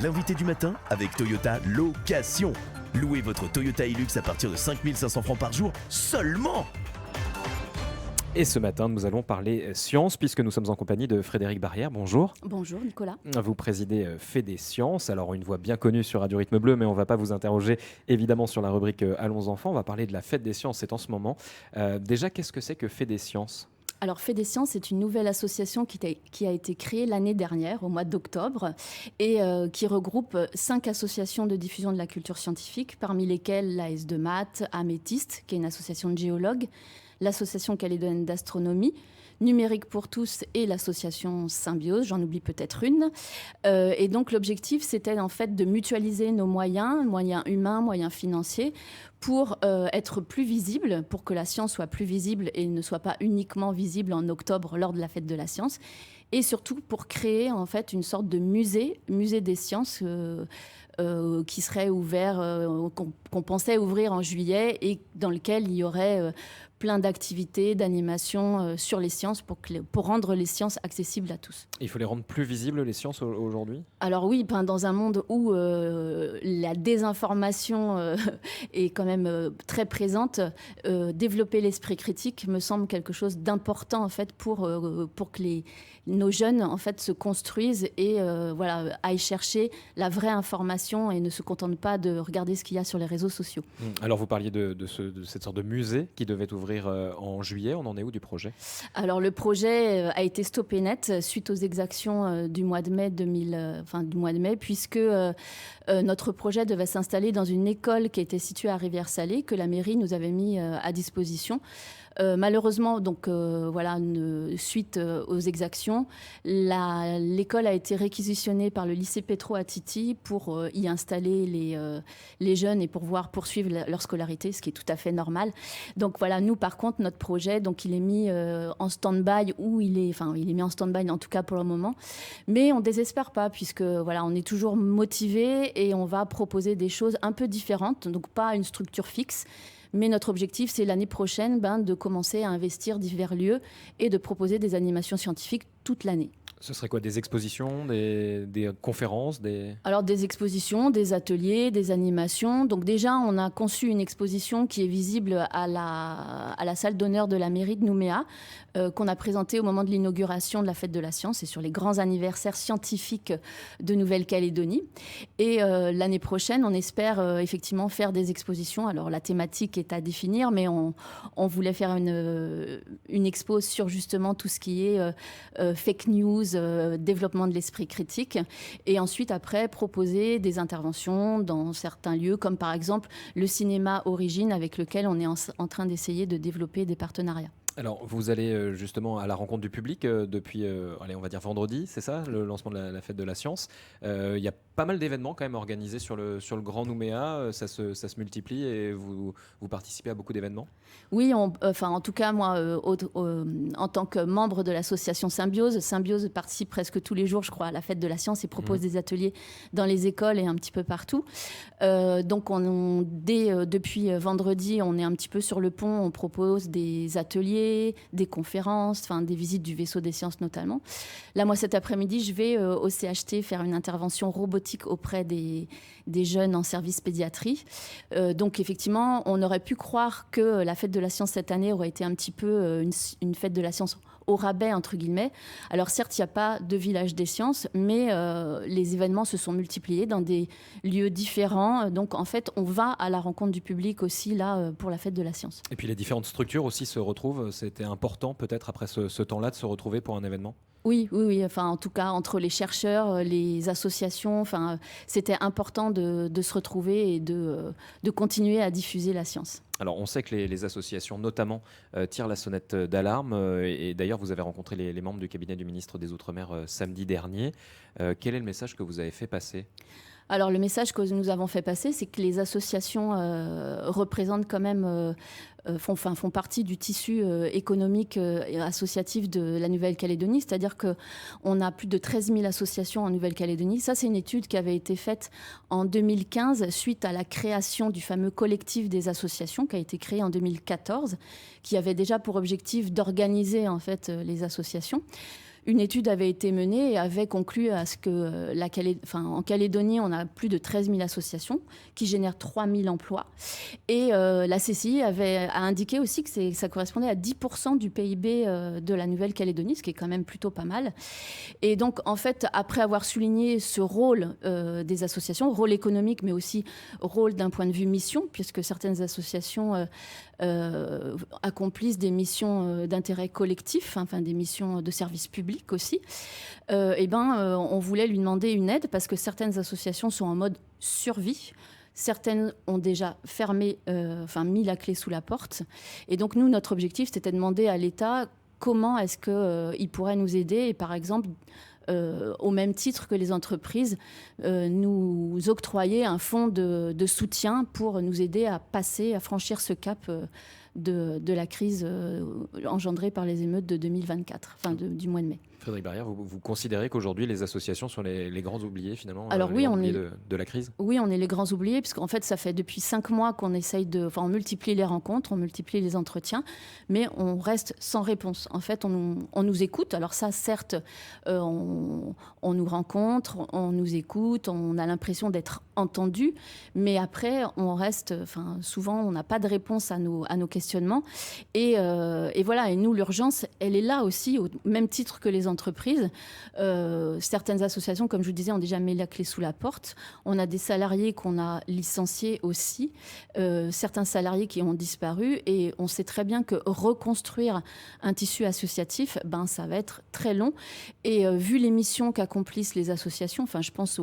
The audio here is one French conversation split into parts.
L'invité du matin avec Toyota Location. Louez votre Toyota Hilux à partir de 5 500 francs par jour seulement. Et ce matin, nous allons parler sciences puisque nous sommes en compagnie de Frédéric Barrière. Bonjour. Bonjour Nicolas. Vous présidez Fait des Sciences, alors une voix bien connue sur Radio Rythme Bleu, mais on ne va pas vous interroger évidemment sur la rubrique Allons enfants, on va parler de la Fête des Sciences, c'est en ce moment. Déjà, qu'est-ce que c'est que Fait des Sciences ? Alors, Fait des Sciences est une nouvelle association qui a été créée l'année dernière, au mois d'octobre, et qui regroupe 5 associations de diffusion de la culture scientifique, parmi lesquelles l'AS de Maths, Améthyste, qui est une association de géologues, l'Association calédonienne d'astronomie, Numérique pour tous et l'association Symbiose, j'en oublie peut-être une. Et donc l'objectif, c'était en fait de mutualiser nos moyens humains, moyens financiers, pour être plus visible, pour que la science soit plus visible et ne soit pas uniquement visible en octobre lors de la fête de la science. Et surtout pour créer en fait une sorte de musée des sciences qui serait ouvert, qu'on pensait ouvrir en juillet et dans lequel il y aurait plein d'activités, d'animations sur les sciences pour rendre les sciences accessibles à tous. Il faut les rendre plus visibles, les sciences, aujourd'hui ? Alors oui, dans un monde où la désinformation est quand même très présente, développer l'esprit critique me semble quelque chose d'important en fait pour que nos jeunes en fait se construisent et aillent chercher la vraie information et ne se contentent pas de regarder ce qu'il y a sur les réseaux sociaux. Alors vous parliez de cette sorte de musée qui devait ouvrir en juillet. On en est où du projet ? Alors le projet a été stoppé net suite aux exactions du mois de mai, puisque notre projet devait s'installer dans une école qui était située à Rivière-Salée, que la mairie nous avait mis à disposition. Malheureusement, suite aux exactions, l'école a été réquisitionnée par le lycée Petro à Titi pour y installer les jeunes et pour pouvoir poursuivre leur scolarité, ce qui est tout à fait normal. Donc voilà, nous par contre, notre projet, donc il est mis en stand-by il est mis en stand-by en tout cas pour le moment. Mais on désespère pas puisque on est toujours motivé et on va proposer des choses un peu différentes, donc pas une structure fixe. Mais notre objectif, c'est l'année prochaine de commencer à investir divers lieux et de proposer des animations scientifiques toute l'année. Ce serait quoi ? Des expositions, des conférences Alors des expositions, des ateliers, des animations. Donc déjà, on a conçu une exposition qui est visible à la salle d'honneur de la mairie de Nouméa, qu'on a présentée au moment de l'inauguration de la Fête de la Science et sur les grands anniversaires scientifiques de Nouvelle-Calédonie. Et l'année prochaine, on espère effectivement faire des expositions. Alors la thématique est à définir, mais on voulait faire une expo sur justement tout ce qui est fake news, développement de l'esprit critique, et ensuite après proposer des interventions dans certains lieux comme par exemple le cinéma Origine avec lequel on est en train d'essayer de développer des partenariats. Alors, vous allez justement à la rencontre du public depuis, on va dire vendredi, c'est ça, le lancement de la Fête de la Science. Il y a pas mal d'événements quand même organisés sur le Grand Nouméa, ça se multiplie et vous participez à beaucoup d'événements ? Oui, en tout cas, moi, en tant que membre de l'association Symbiose participe presque tous les jours, je crois, à la Fête de la Science et propose des ateliers dans les écoles et un petit peu partout. Donc, depuis vendredi, on est un petit peu sur le pont, on propose des ateliers, des conférences, des visites du vaisseau des sciences notamment. Là, moi, cet après-midi, je vais au CHT faire une intervention robotique auprès des jeunes en service pédiatrie. Donc, effectivement, on aurait pu croire que la fête de la science cette année aurait été un petit peu une fête de la science au rabais, entre guillemets. Alors certes, il n'y a pas de village des sciences, mais les événements se sont multipliés dans des lieux différents. Donc en fait, on va à la rencontre du public aussi là pour la fête de la science. Et puis les différentes structures aussi se retrouvent. C'était important peut-être après ce temps-là de se retrouver pour un événement ? Oui. En tout cas, entre les chercheurs, les associations, c'était important de se retrouver et de continuer à diffuser la science. Alors, on sait que les associations, notamment, tirent la sonnette d'alarme. Et d'ailleurs, vous avez rencontré les membres du cabinet du ministre des Outre-mer samedi dernier. Quel est le message que vous avez fait passer ? Alors, le message que nous avons fait passer, c'est que les associations représentent quand même... font partie du tissu économique et associatif de la Nouvelle-Calédonie. C'est-à-dire qu'on a plus de 13 000 associations en Nouvelle-Calédonie. Ça, c'est une étude qui avait été faite en 2015 suite à la création du fameux collectif des associations qui a été créé en 2014, qui avait déjà pour objectif d'organiser en fait les associations. une étude avait été menée et avait conclu à ce que en Calédonie, on a plus de 13 000 associations qui génèrent 3 000 emplois. Et la CCI a indiqué aussi que ça correspondait à 10% du PIB de la Nouvelle-Calédonie, ce qui est quand même plutôt pas mal. Et donc, en fait, après avoir souligné ce rôle des associations, rôle économique, mais aussi rôle d'un point de vue mission, puisque certaines associations accomplissent des missions d'intérêt collectif, enfin des missions de service public aussi, on voulait lui demander une aide parce que certaines associations sont en mode survie. Certaines ont déjà fermé, mis la clé sous la porte. Et donc, nous, notre objectif, c'était de demander à l'État comment est-ce qu'il pourrait nous aider et, par exemple, au même titre que les entreprises, nous octroyer un fonds de soutien pour nous aider à franchir ce cap de la crise engendrée par les émeutes de 2024, du mois de mai. Frédéric Barrière, vous considérez qu'aujourd'hui les associations sont les grands oubliés finalement? Alors oui, de la crise. Oui, on est les grands oubliés, puisqu'en fait ça fait depuis 5 mois qu'on essaye on multiplie les rencontres, on multiplie les entretiens, mais on reste sans réponse. En fait, on nous écoute. Alors ça, certes, on nous rencontre, on nous écoute, on a l'impression d'être entendu, mais après on reste, souvent on n'a pas de réponse à nos questionnements. Et voilà. Et nous, l'urgence, elle est là aussi, au même titre que les entreprises. Certaines associations, comme je vous disais, ont déjà mis la clé sous la porte. On a des salariés qu'on a licenciés aussi, certains salariés qui ont disparu, et on sait très bien que reconstruire un tissu associatif, ça va être très long. Et vu les missions qu'accomplissent les associations, je pense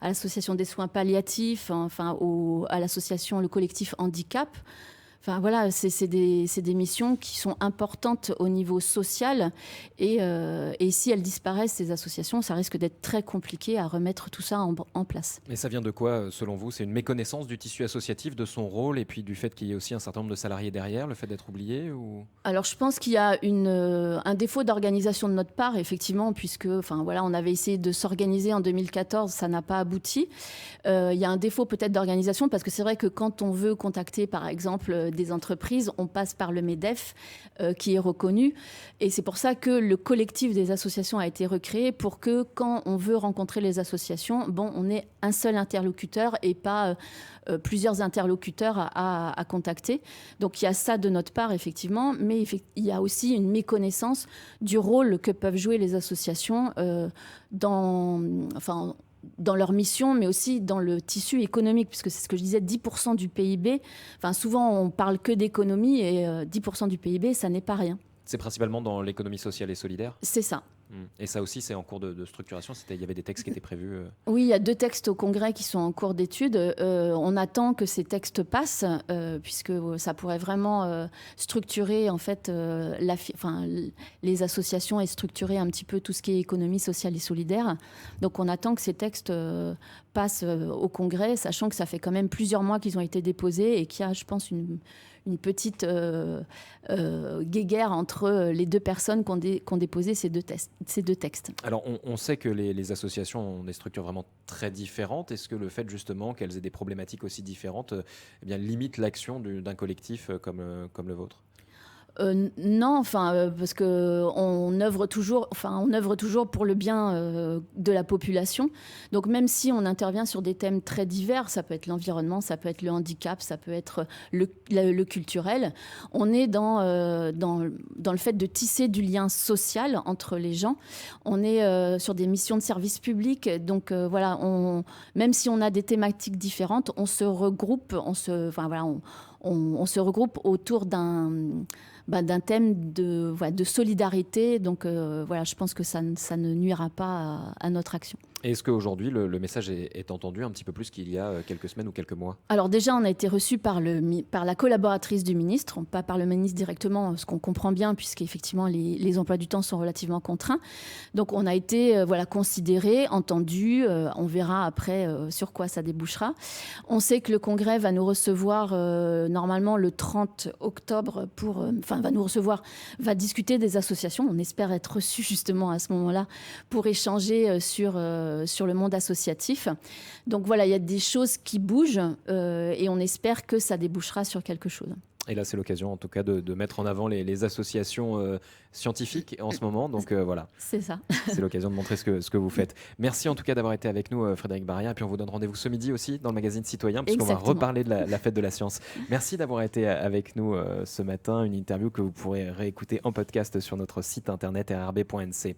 à l'association des soins palliatifs, à l'association, le collectif handicap. Voilà, c'est des missions qui sont importantes au niveau social et si elles disparaissent, ces associations, ça risque d'être très compliqué à remettre tout ça en place. Et ça vient de quoi, selon vous? C'est une méconnaissance du tissu associatif, de son rôle et puis du fait qu'il y ait aussi un certain nombre de salariés derrière, le fait d'être oublié ou... Alors, je pense qu'il y a un défaut d'organisation de notre part, effectivement, puisque on avait essayé de s'organiser en 2014, ça n'a pas abouti. Il y a un défaut peut-être d'organisation parce que c'est vrai que quand on veut contacter, par exemple, des entreprises, on passe par le MEDEF qui est reconnu, et c'est pour ça que le collectif des associations a été recréé pour que quand on veut rencontrer les associations, on ait un seul interlocuteur et pas plusieurs interlocuteurs à contacter. Donc il y a ça de notre part effectivement, mais il y a aussi une méconnaissance du rôle que peuvent jouer les associations dans leur mission, mais aussi dans le tissu économique, puisque c'est ce que je disais, 10% du PIB. Souvent, on parle que d'économie, et 10% du PIB, ça n'est pas rien. C'est principalement dans l'économie sociale et solidaire? C'est ça. Et ça aussi, c'est en cours de structuration? Il y avait des textes qui étaient prévus Oui, il y a 2 textes au Congrès qui sont en cours d'étude. On attend que ces textes passent, puisque ça pourrait vraiment structurer en fait, les associations et structurer un petit peu tout ce qui est économie sociale et solidaire. Donc on attend que ces textes passent au Congrès, sachant que ça fait quand même plusieurs mois qu'ils ont été déposés et qu'il y a, je pense, une petite guéguerre entre les 2 personnes qui ont déposé ces deux textes. Alors, on sait que les associations ont des structures vraiment très différentes. Est-ce que le fait, justement, qu'elles aient des problématiques aussi différentes limite l'action d'un collectif comme le vôtre? Non, parce que on œuvre toujours pour le bien de la population. Donc même si on intervient sur des thèmes très divers, ça peut être l'environnement, ça peut être le handicap, ça peut être le culturel, on est dans le fait de tisser du lien social entre les gens. On est sur des missions de service public, donc même si on a des thématiques différentes, on se regroupe, on se regroupe autour d'un thème de solidarité. Donc je pense que ça ne nuira pas à notre action. Et est-ce qu'aujourd'hui, le message est entendu un petit peu plus qu'il y a quelques semaines ou quelques mois? Alors déjà, on a été reçu par la collaboratrice du ministre, pas par le ministre directement, ce qu'on comprend bien, puisqu'effectivement, les emplois du temps sont relativement contraints. Donc on a été considéré, entendu. On verra après sur quoi ça débouchera. On sait que le Congrès va nous recevoir normalement le 30 octobre va discuter des associations. On espère être reçu justement à ce moment-là pour échanger sur le monde associatif. Donc voilà, il y a des choses qui bougent et on espère que ça débouchera sur quelque chose. Et là, c'est l'occasion, en tout cas, de mettre en avant les associations scientifiques en ce moment. Donc voilà. C'est ça. C'est l'occasion de montrer ce que vous faites. Merci en tout cas d'avoir été avec nous, Frédéric Baria. Et puis on vous donne rendez-vous ce midi aussi dans le magazine Citoyen, puisqu'on va reparler de la fête de la science. Merci d'avoir été avec nous ce matin. Une interview que vous pourrez réécouter en podcast sur notre site internet rrb.nc.